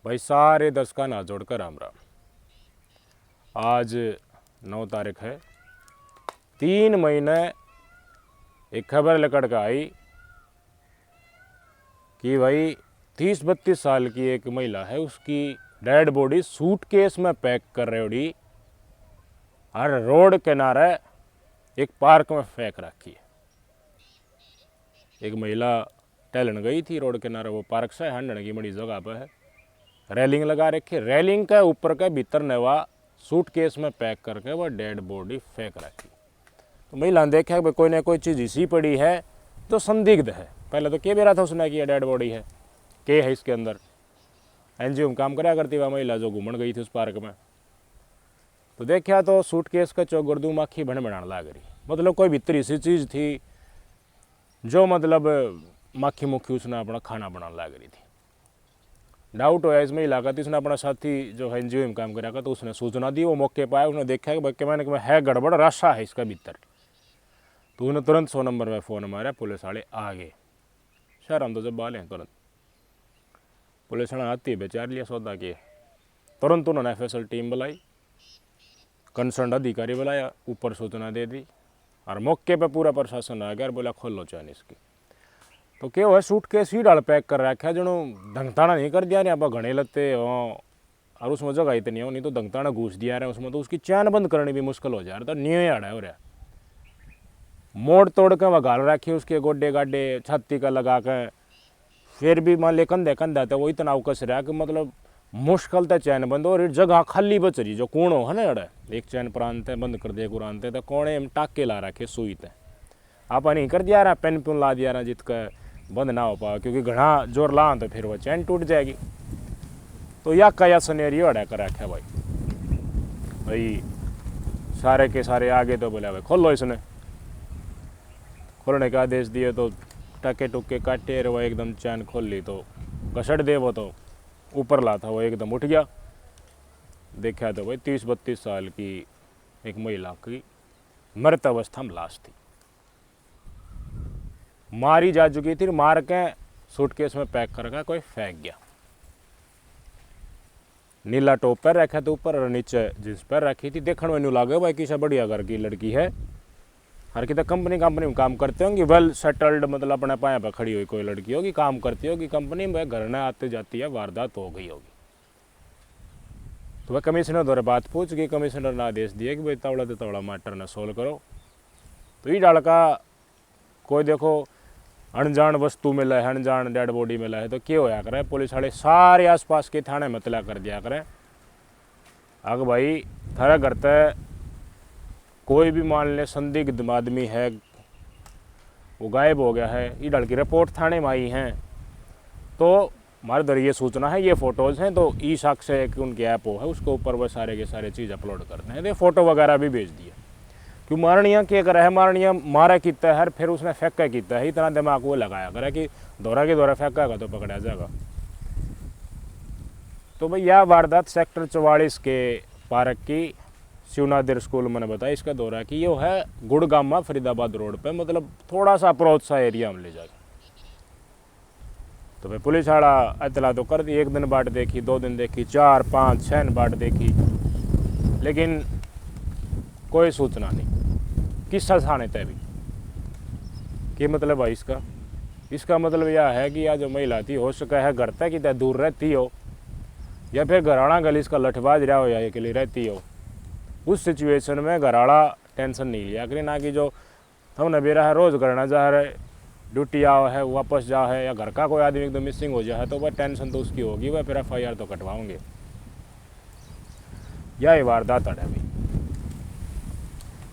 भाई सारे दर्शकों ना जोड़कर राम राम। आज 9 तारीख है। 3 महीने एक खबर लेकर के आई कि भाई 30-32 साल की एक महिला है, उसकी डेड बॉडी सूटकेस में पैक कर रही और रोड किनारे एक पार्क में फेंक रखी है। एक महिला टहलन गई थी रोड किनारे, वो पार्क से हंडन की बड़ी जगह पर है, रेलिंग लगा रखी। रेलिंग के ऊपर के भीतर नेवा सूटकेस में पैक करके वह डेड बॉडी फेंक रखी। तो महिला ने देखा कि कोई ना कोई चीज़ इसी पड़ी है तो संदिग्ध है। पहले तो क्या बेरा था उसने कि यह डेड बॉडी है, के है इसके अंदर। एनजीओ में काम करा करती वह महिला जो घूमन गई थी उस पार्क में, तो देखा तो सूटकेस का चौगर्दू माखी बन बनाने लग रही। मतलब कोई भीतरी सी चीज़ थी जो मतलब माखी मुखी उसने अपना खाना बनाने लग रही थी। डाउट होया इस महिला का, तो उसने अपना साथी जो है एनजीओ में काम करा था तो उसने सूचना दी। वो मौके पर आया, उसने देखा कि भाई मैंने है गड़बड़, राशा है इसका भीतर। तो उन्हें तुरंत 100 नंबर में फ़ोन मारा, पुलिस वाले आ गए। शहर हम तो जब बाले हैं तुरंत पुलिस वाले आती है, बेचार लिया सौदा के। तुरंत उन्होंने एफएसएल टीम बुलाई, कंसर्न अधिकारी बुलाया, ऊपर सूचना दे दी और मौके पे पूरा प्रशासन आ गया और बोला खोलो चैन इसकी। तो क्या हुआ, सूटकेस ही डाल पैक कर रखा है, जनो दंगताना नहीं कर दिया आप घने लगते और उसमें जगह इतनी हो, नहीं तो दंगताना घूस दिया रहे उसमें, तो उसकी चैन बंद करनी भी मुश्किल हो जा रहा था। न्यू आड़ा हो रहा, मोड़ तोड़ के वह गाल रखी उसके गोडे गाडे छाती का लगा के, फिर भी मान ले कंधे कंधा तो वो इतना अवकस रहा कि मतलब मुश्किल था चैन बंद। और जगह खाली बच रही, जो कूणो है ना अड़ा, एक चैन प्रांत है बंद कर दे कुरानते तो कोने में टाके ला रखे सुई थे, आप नहीं कर दिया रहा, पेन पुन ला दिया रहा जितका बंद ना हो पाओ, क्योंकि घना जोर ला तो फिर वो चैन टूट जाएगी। तो या कया सनेरियो अड़ा कर रखा भाई सारे के सारे आगे। तो बोला भाई खोलो इसने, खोलने का आदेश दिए तो टके टुके काटे और वो एकदम चैन खोल ली। तो घसट दे वो तो ऊपर ला था, वो एकदम उठ गया। देखा तो भाई 30-32 साल की एक महिला की मृत अवस्था में लाश थी, मारी जा चुकी थी, मार के सूटकेस में पैक करके कोई फेंक गया। नीला टॉप पर रखा था ऊपर और नीचे जींस पर रखी थी। देखने में न्यू लागे भाई किसी बढ़िया घर की लड़की है, हर कितना कंपनी में काम करते होंगे, वेल सेटल्ड, मतलब अपने पाए पर खड़ी हुई कोई लड़की होगी, काम करती होगी कंपनी में, घर में आते जाती है, वारदात हो गई होगी। तो वह कमिश्नर द्वारा बात पूछ गई, कमिश्नर ने आदेश दिया कि भाई तवड़ा तो तवड़ा मैटर ने सोल्व करो। तो ये डाल का कोई देखो अनजान वस्तु मिला है, अनजान डेड बॉडी मिला है, तो क्या होया करे, पुलिस वाले सारे आसपास के थाने में इतला कर दिया करें अग भाई थारा घर तक कोई भी मान ले संदिग्ध आदमी है, वो गायब हो गया है, ये डल की रिपोर्ट थाने में आई हैं, तो हमारे दर ये सूचना है, ये फ़ोटोज़ हैं, तो ई साक्ष्य एक उनकी ऐप हो है, उसके ऊपर वह सारे के सारे चीज़ अपलोड करते हैं। तो फ़ोटो वगैरह भी भेज दिए। क्यों मारनिया क्या करे है, मारनिया मारा कितना है, फिर उसने फेंका कितना है, इतना दिमाग वो लगाया करे कि दौरा के दौरा फेंका तो पकड़ा जाएगा। तो भाई यह वारदात सेक्टर 44 के पार्क की शिवनादिर स्कूल मैंने बताया इसका दौरा कि ये है गुड़गामा फरीदाबाद रोड पे, मतलब थोड़ा सा अप्रोच सा एरिया में ले जाके। तो भाई पुलिस वाला इतला तो कर दी, 1 दिन बाट देखी, 2 दिन देखी, 4, 5, 6 बाट देखी, लेकिन कोई सूचना नहीं। किस्सा थाने तय भी कि मतलब भाई इसका मतलब यह है कि यह जो महिला थी हो सका है घर तक कि दूर रहती हो, या फिर घराना गली इसका लठबाज रहा हो, या अकेली रहती हो। उस सिचुएशन में घराड़ा टेंशन नहीं लिया करें ना कि जो हमने बेरा है रोज़ करना जा रहे, ड्यूटी आओ है वापस जाओ है, या घर का कोई आदमी एकदम मिसिंग हो जाए तो वह टेंशन तो उसकी होगी, वह फिर FIR तो कटवाओगे। यह वारदात है भाई।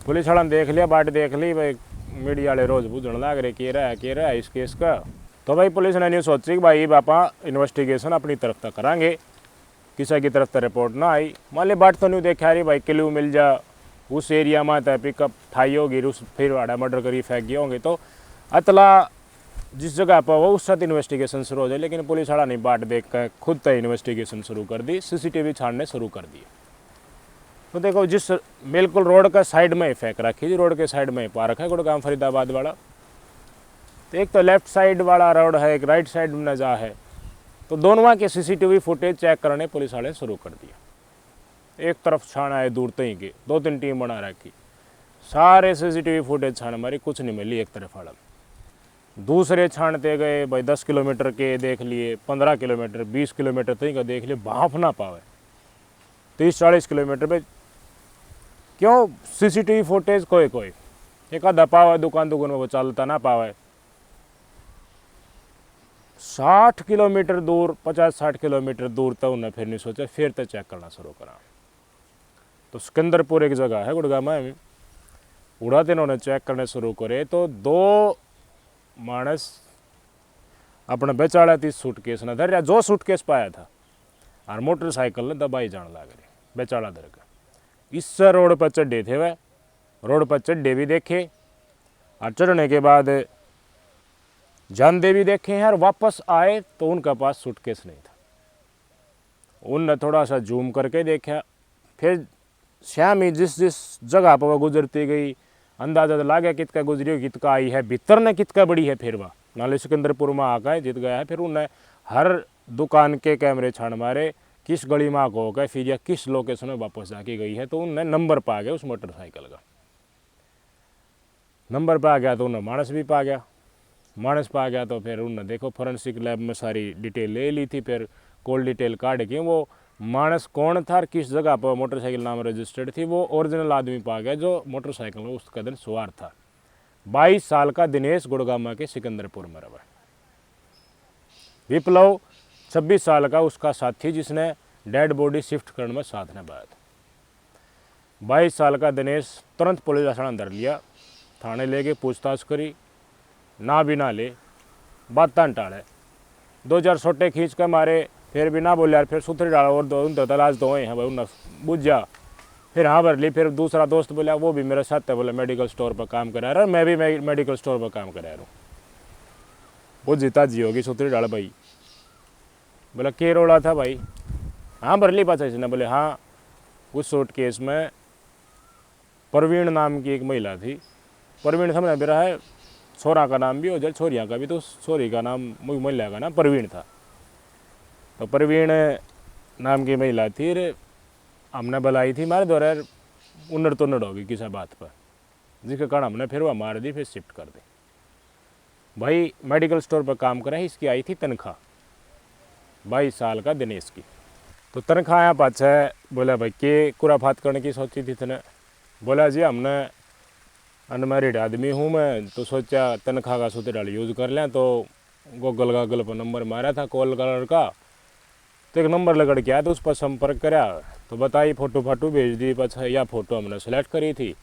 पुलिस वाला ने देख लिया, बाट देख ली भाई, मीडिया वाले रोज़ पूछने लग रहे के रहा है इस केस का। तो भाई पुलिस ने नहीं सोची कि भाई बापा इन्वेस्टिगेशन अपनी तरफ तक करांगे, किसी की तरफ से रिपोर्ट ना आई। मान ली बाट तो नहीं देखा रही भाई, क्लू मिल जा उस एरिया में तो पिकअप ठाई होगी, उस फिर आड़ा मर्डर करी फेंक गए होंगे, तो अतला जिस जगह पर वो उस साथ इन्वेस्टिगेशन शुरू हो जाए। लेकिन पुलिस वाला नहीं बाट देख कर खुद तय इन्वेस्टिगेशन शुरू कर दी, CCTV छानने शुरू कर दिए। तो देखो जिस बिल्कुल रोड का साइड में ही फेंक रखी थी, रोड के साइड में ही पार्क है गुड़गांव फरीदाबाद वाला, तो एक तो लेफ्ट साइड वाला रोड है, एक राइट साइड में जा है, तो दोनों के सीसीटीवी फुटेज चेक करने पुलिस वाले शुरू कर दिया। एक तरफ छाना है दूर तक के, 2-3 टीम बना रखी, सारे सीसीटीवी फुटेज छान मारी, कुछ नहीं मिली एक तरफ वाला। दूसरे छानते गए भाई, 10 किलोमीटर के देख लिए, 15 किलोमीटर 20 किलोमीटर तक का देख लिए, भाप ना पावे 30-40 किलोमीटर पे क्यों सीसीटीवी फुटेज कोई कोई एक आधा पावे, दुकान में वो चलता ना पावे। 60 किलोमीटर दूर 50-60 किलोमीटर दूर तक उन्हें फिर नहीं सोचा, फिर तो चेक करना शुरू करा। तो सिकंदरपुर एक जगह है गुड़गांव में, उड़ाते इन्होंने चेक करने शुरू करे तो 2 मानस अपने बेचाड़ा थी सूटकेस न धर, जो सूटकेस पाया था और मोटरसाइकिल ने दबाई जान लग रही बेचाड़ा धर का। इससे रोड पर चढ़े थे वह, रोड पर चढ़े भी देखे और चढ़ने के बाद जानते भी देखे हैं, और वापस आए तो उनका पास सूटकेस नहीं था। उनने थोड़ा सा जूम करके देखा, फिर श्याम ही जिस जिस जगह पर वह गुजरती गई अंदाजा तो लागे कितका गुजरी, कितका आई है भीतर ने, कितका बड़ी है। फिर वह नाले सिकंदरपुर में आकर जीत गया है। फिर उन्हें हर दुकान के कैमरे छान मारे, किस गली में आकर होकर फिर या किस लोकेशन में वापस जाके गई है। तो उन्हें नंबर पा गया उस मोटरसाइकिल का, नंबर पा गया तो उन्हें मानस भी पा गया। मानस पा गया तो फिर उन्होंने देखो फॉरेंसिक लैब में सारी डिटेल ले ली थी, फिर कॉल डिटेल काट के वो मानस कौन था और किस जगह पर मोटरसाइकिल नाम रजिस्टर्ड थी, वो ओरिजिनल आदमी पा गया जो मोटरसाइकिल में उसका दिन सवार था। 22 साल का दिनेश गुड़गामा के सिकंदरपुर में रहा। विप्लव 26 साल का उसका साथी जिसने डेड बॉडी शिफ्ट करने में साथ निभाया था। 22 साल का दिनेश तुरंत पुलिस स्टेशन अंदर लिया, थाने लेके पूछताछ करी, ना भी ना ले, बात टाले, 2-4 छोटे खींच के मारे, फिर भी ना बोले यार, फिर सुथरी डाला और उन तलाश तो हैं भाई, उन्हें बुझ जा। फिर हाँ भर ली। फिर दूसरा दोस्त बोला, वो भी मेरे साथ है, बोले मेडिकल स्टोर पर काम करा रहा, मैं भी मेडिकल स्टोर पर काम करा रहा हूँ। वो जीता जी होगी सुथरी डाल भाई। बोला के रोड़ा था भाई, हाँ भर ली पाचा इसने। बोले हाँ, उस सूटकेस में प्रवीण नाम की एक महिला थी। प्रवीण समझ मेरा है, छोरा का नाम भी हो जाए, छोरिया का भी, तो छोरी का नाम महिला का नाम प्रवीण था। तो प्रवीण नाम की महिला थी, हमने बुलाई थी मारे द्वारा, उन्नड़ तो नड़ होगी किसी बात पर, जिसके कारण हमने फिर वह मार दी, फिर शिफ्ट कर दी। भाई मेडिकल स्टोर पर काम करा, इसकी आई थी तनख्वाह 22 साल का दिनेश की। तो तनख्वाह आया पाछे बोला भाई के कुराफात करने की सोची थी तने। बोला जी हमने अनमेरिड आदमी हूँ मैं, तो सोचा तनख्वाह का सूत्र यूज़ कर लें। तो गूगल पर नंबर मारा था कॉल कलर का, तो एक नंबर लगड़ के आया, तो उस पर संपर्क करा, तो बताई फोटो फाटो भेज दी। पाछा या फोटो हमने सेलेक्ट करी थी।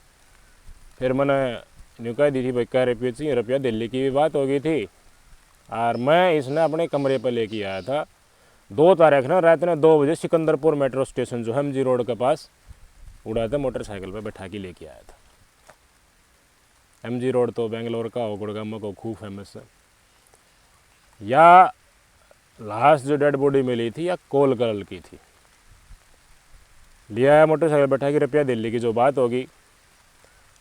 फिर मैंने यूँ कह दी थी भाई क्या रुपये चाहिए, रुपया दिल्ली की भी बात हो गई थी, और मैं इसने अपने कमरे पर लेके आया था। 2 तारीख ना रात में 2 बजे सिकंदरपुर मेट्रो स्टेशन जो है MG रोड के पास उड़ा था, मोटरसाइकिल पर बैठा के लेके आया था। MG रोड तो बेंगलोर का हो, गुड़गामा को खूब फेमस है। या लास्ट जो डेड बॉडी मिली थी या कोल कलर की थी, लिया है मोटरसाइकिल बैठा के, रुपया दिल्ली की जो बात होगी।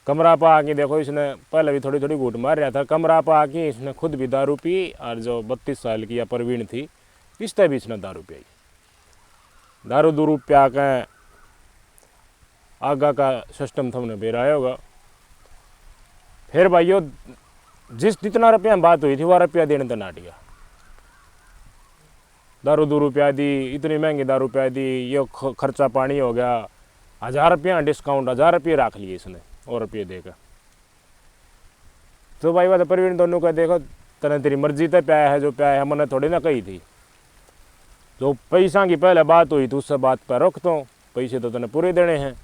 कमरा पर आके देखो, इसने पहले भी थोड़ी थोड़ी घूट मार रहा था। कमरा पर आके इसने खुद भी दारू पी, और जो 32 साल की या प्रवीण थी इसने भी इसने दारू पियाई। दारू दूरू प्या के आगा का सिस्टम तुमने बेराया होगा। फिर भाइयों जितना रुपया में बात हुई थी, वह रुपया देने तो नाट गया। दारू दूरू प्या दी, इतनी महंगी दारू प्या दी, ये खर्चा पानी हो गया। 1000 रुपया डिस्काउंट, 1000 रुपये रख लिए इसने और रुपये देकर। तो भाई बात प्रवीण दोनों का देखो, तने तेरी मर्जी तो प्याया है जो प्याया है, मैंने थोड़ी ना कही थी। जो पैसा की पहले बात हुई तो उससे बात पर रुक, तो पैसे तो तने पूरे देने हैं,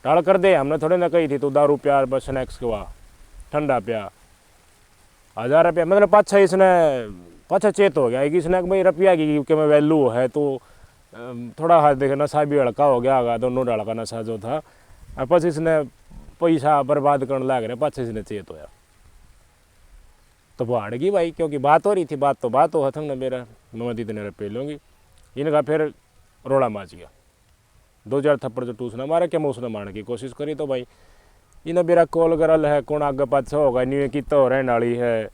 टाल कर दे। हमने थोड़ी ना कही थी तो दारू प्यार बस स्नैक्स के वहाँ ठंडा प्या 1000 रुपया, मतलब पाछा इसने पाछा चेत हो गया कि इसने भाई रुपया की कि मैं वैल्यू है, तो थोड़ा हाथ देखे नशा भी हल्का हो गया होगा, दोनों डाल का नशा जो था, और पास इसने पैसा बर्बाद करने लग रहे, पाछे इसने चेत होया। तो वो हाड़ गई भाई, क्योंकि बात हो रही थी, बात तो बात हो हमने मेरा मैं इतने रुपये लूँगी। इनका फिर रोड़ा माच गया, 2-4 थप्पड़ जो टूसना मारा क्या मैं उसने मारने की कोशिश करी। तो भाई इन्हें मेरा कॉल करल है, कौन आगे पाछा होगा, न्यू कितना हो रहने वाली है,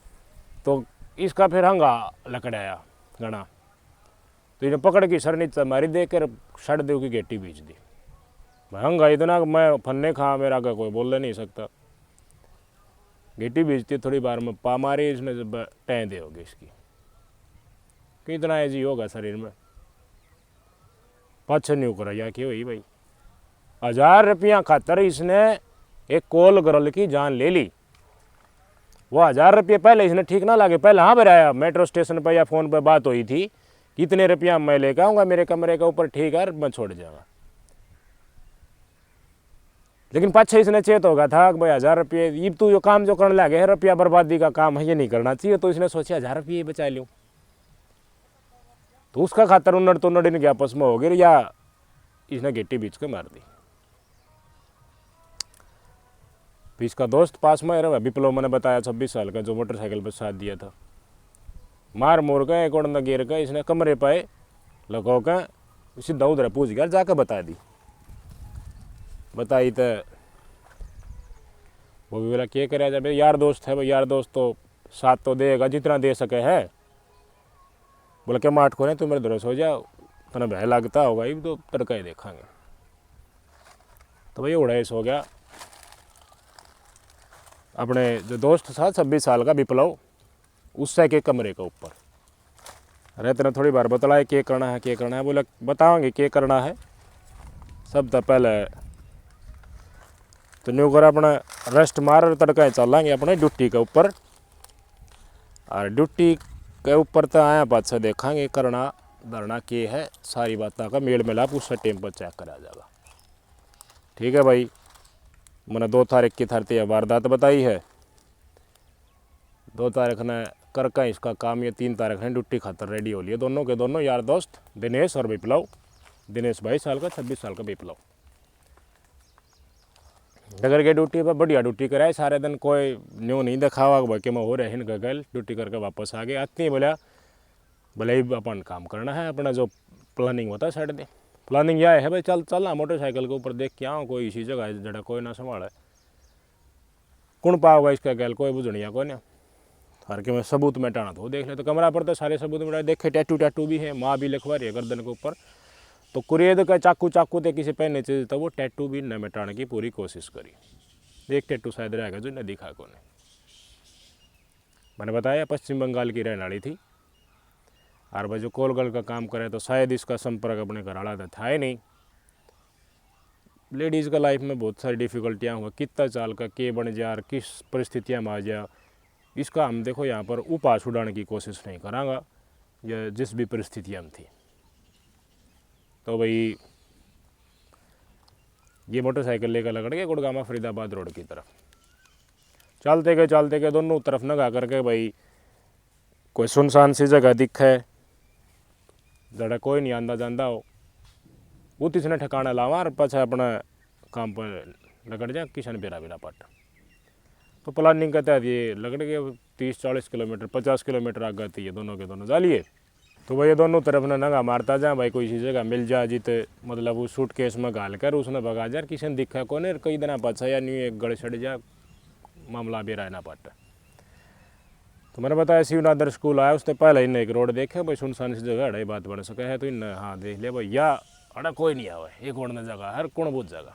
तो इसका फिर हंगा लकड़ाया घना। तो इन्हें पकड़ के सर नीचे मारी दे कर छड़ दे की गेटी बीच दी। महंगा इतना कि मैं फन्ने खा मेरा आगे कोई बोल नहीं सकता। गेटी बीजती थोड़ी बार में पा मारी, इसने टह दे होगी इसकी, कितना एजी होगा शरीर में। पाँच नहीं करा या कि वही भाई 1000 रुपया खातर इसने एक कोल गर्ल की जान ले ली। वो 1000 रुपये पहले इसने ठीक ना लगे, पहले हाँ भराया मेट्रो स्टेशन पर या फ़ोन पर बात हुई थी, कितने रुपया मैं लेकर आऊँगा मेरे कमरे के ऊपर, ठीक है मैं छोड़ जाऊँगा। लेकिन पाछे इसने चेत होगा था कि भाई 1000 रुपये ये तू जो काम जो करने लगे है रुपया बर्बादी का काम है, ये नहीं करना चाहिए। तो इसने सोचा 1000 रुपये बचा लूँ, तो उसका खातर उन्नड़ तो उन्नड़ इनके आपस में हो गई या इसने गेटी बीच के मार दी। बीच का दोस्त पास में रहा विप्लव, मैंने बताया 26 साल का, जो मोटरसाइकिल पर साथ दिया था, मार मोर का एक उड़ना गिर का इसने कमरे पे लगो का सीधा उधर पूछ गया, जाकर बता दी। बताई तो वो भी बोला क्या करे जब यार दोस्त है, भाई यार दोस्त तो साथ तो देगा जितना दे सके है। बोला क्या माठ को नहीं तुम मेरे दरस हो जाओ, तना भय लगता होगा ये तो तड़का ही देखेंगे। तो भाई उड़ाइस हो गया। अपने जो दोस्त था 26 साल का विप्लव, उससे के कमरे के ऊपर रहते ने थोड़ी बार बतलाए क्या करना है क्या करना है। बोला बताओगे क्या करना है। सब तो पहले तो न्यू कर अपना रेस्ट मार तड़का चलेंगे अपने ड्यूटी के ऊपर, और ड्यूटी के ऊपर तो आया पाछा देखेंगे करना धरना के है, सारी बातों का मेल मिलाप उस टाइम पर चेक करा जाएगा। ठीक है भाई, मैंने 2 तारीख की धरती है वारदात बताई है, 2 तारीख ने करका इसका काम, ये 3 तारीख ने ड्यूटी खातर रेडी हो लिए दोनों के दोनों यार दोस्त दिनेश और विप्लव। दिनेश 22 साल का, 26 साल का विप्लव। डगर के ड्यूटी पर बढ़िया ड्यूटी कराए सारे दिन, कोई न्यू नहीं दिखावा भाई कि मैं हो रहे इनका गल ड्यूटी करके वापस आ गए। आते ही बोला भले ही अपन काम करना है, अपना जो प्लानिंग होता है साइड दे। प्लानिंग यह है भाई चल चलना मोटरसाइकिल के ऊपर देख के आओ कोई इसी जगह है जड़ा कोई ना संभाले, कौन पाओगा इसका गैल कोई बुझनिया को ना। हर के मैं सबूत में टाना तो देख ले, तो कमरा पर तो सारे सबूत में देखे, टैटू टैटू भी है, माँ भी लिखवा रही है गर्दन के ऊपर। तो कुरेद का चाकू चाकू थे किसी पहनने चाहिए, तो वो टैटू भी न मिटाने की पूरी कोशिश करी। एक टैटू शायद रहेगा जो न दिखा को ने। मैंने बताया पश्चिम बंगाल की रहने वाली थी, और भाई जो कोलगल का काम करे तो शायद इसका संपर्क अपने घर वाला था ही नहीं। लेडीज़ का लाइफ में बहुत सारी डिफ़िकल्टियाँ हुआ, कितना चाल का के बन जा, किस परिस्थितियाँ में आ जा, इसका हम देखो यहाँ पर उपास उड़ाने की कोशिश नहीं करांगा, या जिस भी परिस्थितियाँ में थी। तो भाई ये मोटरसाइकिल लेकर लगड़ गए गुड़गामा फरीदाबाद रोड की तरफ। चलते गए दोनों तरफ नगा करके भाई कोई सुनसान सी जगह दिखे जड़ा कोई नहीं आंदा जाता हो, वो तीसने ठिकाना लावा और पाछा अपना काम पर लगड़ जा किशन बेरा पट। तो प्लानिंग के तहत ये लगड़ गए 30-40 किलोमीटर 50 किलोमीटर आगे थी ये दोनों के दोनों जालिए। तो भाई ये दोनों तरफ ने नंगा मारता जा भाई कोई सी जगह मिल जा जीते, मतलब वो सूटकेस में घाल कर उसने भगा जा, किसी दिखा को नहीं कई दिन पाछा या नहीं एक गड़ छड़ जा मामला बेरा ना पट। तो मैंने बताया शिवनादर स्कूल आया, उसने पहले इन्हें एक रोड देखे भाई सुनसान सी जगह अड़े बात बन सके है, तो इन हाँ देख लिया भाई या अड़ा कोई नहीं आवा एक उड़ने जगह हर कौन बहुत जगह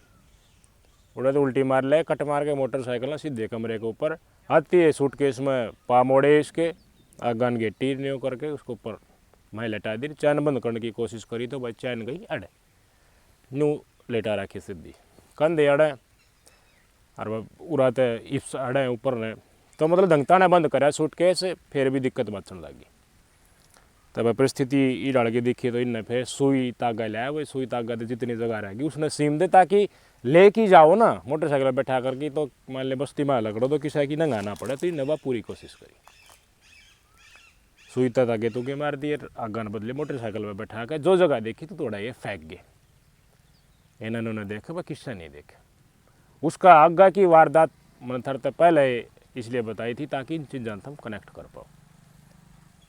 उड़ा तो उल्टी मार ले कट मार के मोटरसाइकिल ना सीधे कमरे के ऊपर आती है, सूटकेस में पा मोड़े इसके आगान गेटी न्यू करके उसके ऊपर मैं लेटा दी। चैन बंद करने की कोशिश करी तो भाई चैन गई अड़े, न्यू लेटा रखी सीधी कंधे अड़े और उड़ाते इप्स अड़े ऊपर ने, तो मतलब धंगता ने बंद करा सूटकेस, फिर भी दिक्कत मचने लगी। तब परिस्थिति ये डाल के देखी तो इनने फिर सुई तागा लाया, वही सुई तागा तो जितनी जगह रहेगी उसने सीम दे ताकि लेके जाओ ना मोटरसाइकिल बैठा करके, तो मान ले बस्ती में लगड़ो तो किसी की नंगा ना पड़े, तो इन्हें पूरी कोशिश करी। सुई तागे तो के मार दिए, आगा न बदले मोटरसाइकिल में बैठा कर जो जगह देखी तो थोड़ा ये फेंक गए। इन्होंने देखे वह किस्सा नहीं देखे। उसका आगा की वारदात मैंने थरते पहले इसलिए बताई थी ताकि इन चीज़ों से हम कनेक्ट कर पाओ।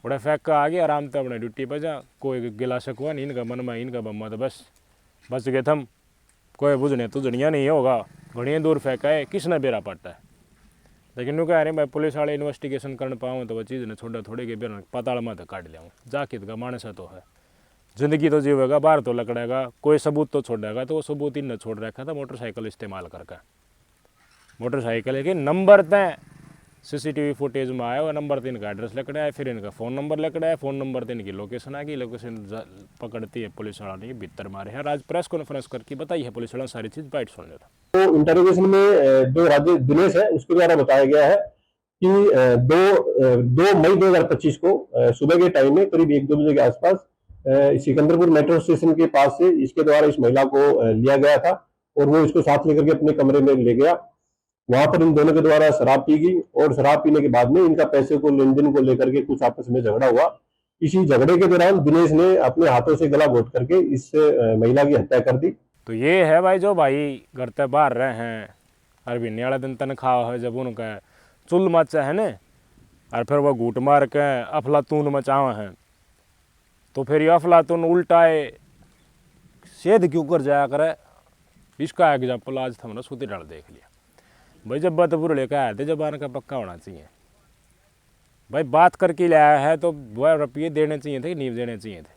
बड़ा फेंक का आ गया आराम से अपने ड्यूटी पर जा, कोई गिला सकवा नहीं इनका मन में, इनका बम्मा तो बस गए थम, कोई बुझने तो दुनिया नहीं होगा, घड़िया दूर फेंका है किसने बेरा पड़ता है। लेकिन नु कह रहे मैं पुलिस वाले इन्वेस्टिगेशन कर पाऊँ तो वह चीज़ ने छोड़ा थोड़े के बेर पाताल में तो काट लिया जाकित का मानसा तो है, ज़िंदगी तो जीवेगा, बाहर तो लकड़ेगा, कोई सबूत तो छोड़ेगा, तो वो सबूत ही न छोड़ रखा था मोटरसाइकिल इस्तेमाल करके। मोटरसाइकिल है कि नंबर तय सीसीटीवी फुटेज में आया, और नंबर 3 का एड्रेस लकड़ा है, फिर इनका फ़ोन नंबर लकड़ा है, फ़ोन नंबर 3 की लोकेशन आ गई, लोकेशन पकड़ती है पुलिस वाला ने भीतर मारे हैं। आज प्रेस कॉन्फ्रेंस करके बताई है पुलिस वाला सारी चीज़, बाइट सुन लेता। तो इंटरोगेशन में जो राजे दिनेश है उसके द्वारा बताया गया है कि 2 मई 2025 को सुबह के टाइम में करीब 1-2 बजे के आसपास सिकंदरपुर मेट्रो स्टेशन के पास से इसके द्वारा इस महिला को लिया गया था और वो इसको साथ लेकर के अपने कमरे में ले गया। वहां पर इन दोनों के द्वारा शराब पी गई और शराब पीने के बाद में इनका पैसे को लेन देन को लेकर के कुछ आपस में झगड़ा हुआ। इसी झगड़े के दौरान दिनेश ने अपने हाथों से गला घोट करके इस महिला की हत्या कर दी। तो ये है भाई जो भाई घर से बाहर रहे हैं, हर महीने वाला दिन तनख्वाह है, जब उनका चुल मचा है न, और फिर वह घूट मार के अफलातून मचावा है, तो फिर ये अफलातून उल्टाए सेध क्यों कर जाया करे। इसका एग्जाम्पल आज हमने सूती डाल देख लिया भाई। जब बात बुरे लेकर आए थे, जबान का पक्का होना चाहिए भाई। बात करके लाया है तो वह रुपये देने चाहिए थे, नींव देने चाहिए थे।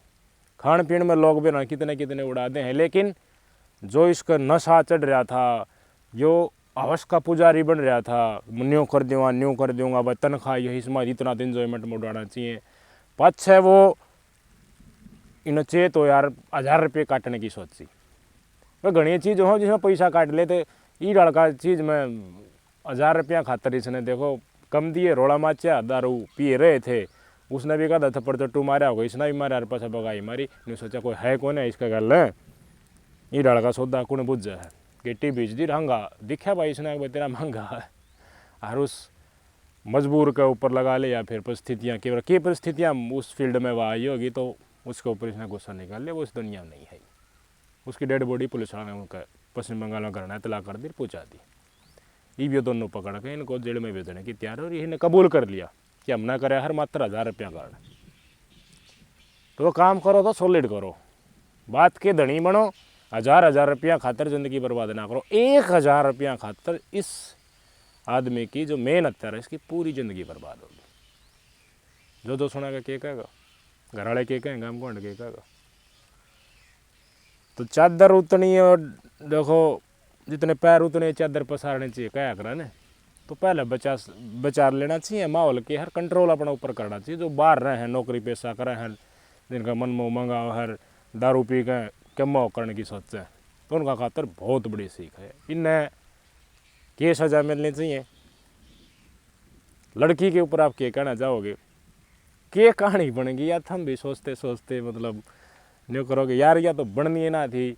खान पीन में लोग भी ना कितने कितने उड़ाते हैं, लेकिन जो इसका नशा चढ़ रहा था, जो हवस का पुजारी बन रहा था, न्यू कर दूंगा भाई, तनख्वाह यही समाज इतना इन्जॉयमेंट में उड़ाना चाहिए, पक्ष है वो इन चाहिए तो यार 1000 रुपये काटने की सोची। वह घनी चीज़ हो जिसमें पैसा काट लेते, ई डाल का चीज़ में 1000 रुपया खातर इसने देखो कम दिए, रोड़ा माचा दारू पिए रहे थे, उसने भी कहा थप्पड़ चट्टू मारा होगा, इसने भी मारा, हर पास बगाई मारी। नहीं सोचा कोई है कौन है इसका गल है, ई डाल का सौदा कौन बुझ है, गिट्टी बीज दी रहंगा दिखा भाई इसने भाई तेरा महंगा है, और उस मजबूर के ऊपर लगा ले, या फिर परिस्थितियाँ की परिस्थितियाँ उस फील्ड में वह आई होगी तो उसके ऊपर इसने गुस्सा निकाल लिया। वो इस दुनिया में नहीं है। उसकी डेड बॉडी पुलिस वाले ने उनका पश्चिम बंगाल में करना इतला कर दी, पहुँचा दी। ये दोनों पकड़ के इनको जेल में भेजने की तैयार, और इन्हें कबूल कर लिया कि हम ना करे हर मात्र 1000 रुपया कार्ड। तो वो काम करो तो सॉलिड करो, बात के धनी बनो, 1000 रुपया खातर ज़िंदगी बर्बाद ना करो। 1000 रुपया खातर इस आदमी की जो मेहनत है इसकी पूरी ज़िंदगी बर्बाद होगी। जो सुना के कहेगा, घर वाले के कहेंगे, हम कौन के कहेगा। तो चादर उतनी और देखो जितने पैर उतने चादर पसारने चाहिए कहा करा ने। तो पहले बचा लेना चाहिए माहौल के, हर कंट्रोल अपने ऊपर करना चाहिए। जो बाहर रहे हैं, नौकरी पेशा करे हैं, जिनका मन मोह मंगा हर दारू पी के कमो करने की सोच है, तो उनका खातर बहुत बड़ी सीख है। इन्हें क्या सज़ा मिलनी चाहिए। लड़की के ऊपर आप क्या कहना चाहोगे, क्या कहानी बनेगी, या हम भी सोचते सोचते मतलब नहीं करोगे यार, या तो बननी है ना थी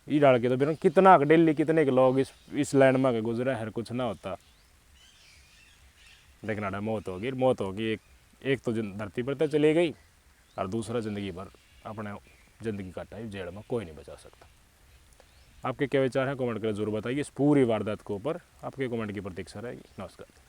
ई डाल के, तो फिर कितना डेली कितने के लोग इस लाइन में गुजरे, हर कुछ ना होता। लेकिन आड़ा मौत होगी, एक तो धरती पर तो चली गई, और दूसरा ज़िंदगी भर अपने ज़िंदगी काटा है जेल में, कोई नहीं बचा सकता। आपके क्या विचार हैं कमेंट करके जरूर बताइए। इस पूरी वारदात के ऊपर आपके कमेंट की प्रतीक्षा रहेगी। नमस्कार।